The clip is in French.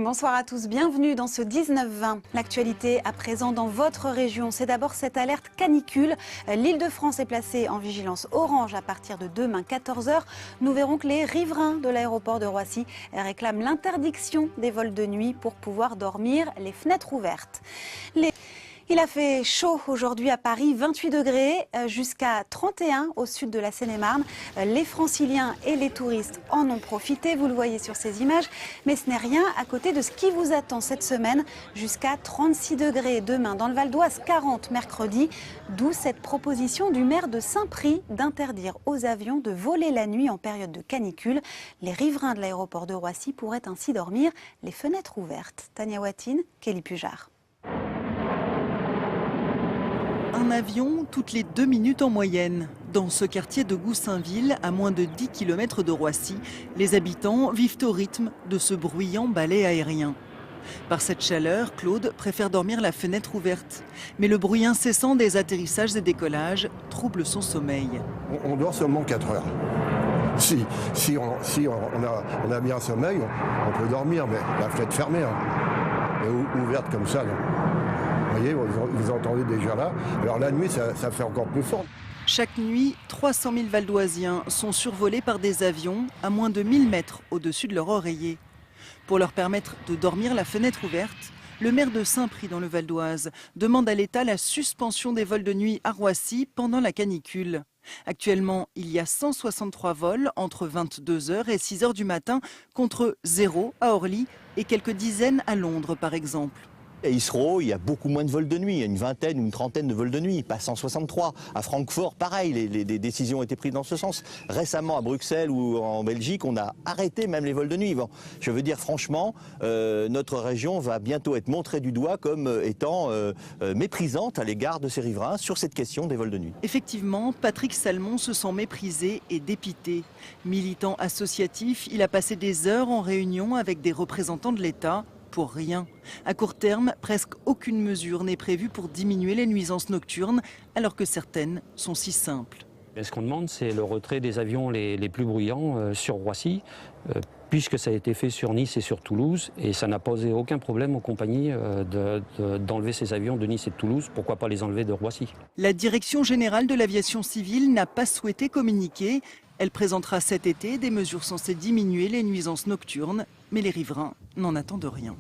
Bonsoir à tous, bienvenue dans ce 19-20. L'actualité à présent dans votre région, c'est d'abord cette alerte canicule. L'Île-de-France est placée en vigilance orange à partir de demain 14h. Nous verrons que les riverains de l'aéroport de Roissy réclament l'interdiction des vols de nuit pour pouvoir dormir les fenêtres ouvertes. Il a fait chaud aujourd'hui à Paris, 28 degrés jusqu'à 31 au sud de la Seine-et-Marne. Les franciliens et les touristes en ont profité, vous le voyez sur ces images. Mais ce n'est rien à côté de ce qui vous attend cette semaine, jusqu'à 36 degrés demain dans le Val d'Oise, 40 mercredi. D'où cette proposition du maire de Saint-Prix d'interdire aux avions de voler la nuit en période de canicule. Les riverains de l'aéroport de Roissy pourraient ainsi dormir les fenêtres ouvertes. Tania Watine, Kelly Pujard. Un avion toutes les 2 minutes en moyenne. Dans ce quartier de Goussainville, à moins de 10 km de Roissy, les habitants vivent au rythme de ce bruyant balai aérien. Par cette chaleur, Claude préfère dormir la fenêtre ouverte. Mais le bruit incessant des atterrissages et décollages trouble son sommeil. On dort seulement 4 heures. Si on a bien un sommeil, on peut dormir, mais la fenêtre fermée, et ouverte comme ça. Vous voyez, vous entendez déjà là. Alors la nuit, ça fait encore plus fort. Chaque nuit, 300 000 Valdoisiens sont survolés par des avions à moins de 1000 mètres au-dessus de leur oreiller. Pour leur permettre de dormir la fenêtre ouverte, le maire de Saint-Prix dans le Val d'Oise demande à l'État la suspension des vols de nuit à Roissy pendant la canicule. Actuellement, il y a 163 vols entre 22h et 6h du matin contre 0 à Orly et quelques dizaines à Londres par exemple. À Heathrow, il y a beaucoup moins de vols de nuit. Il y a une vingtaine ou une trentaine de vols de nuit, pas 163. À Francfort, pareil, les décisions ont été prises dans ce sens. Récemment, à Bruxelles ou en Belgique, on a arrêté même les vols de nuit. Bon, je veux dire, franchement, notre région va bientôt être montrée du doigt comme étant méprisante à l'égard de ses riverains sur cette question des vols de nuit. Effectivement, Patrick Salmon se sent méprisé et dépité. Militant associatif, il a passé des heures en réunion avec des représentants de l'État. Pour rien. À court terme, presque aucune mesure n'est prévue pour diminuer les nuisances nocturnes, alors que certaines sont si simples. Ce qu'on demande, c'est le retrait des avions les plus bruyants sur Roissy, puisque ça a été fait sur Nice et sur Toulouse, et ça n'a posé aucun problème aux compagnies d'enlever ces avions de Nice et de Toulouse. Pourquoi pas les enlever de Roissy? La Direction générale de l'aviation civile n'a pas souhaité communiquer. Elle présentera cet été des mesures censées diminuer les nuisances nocturnes, mais les riverains n'en attendent rien.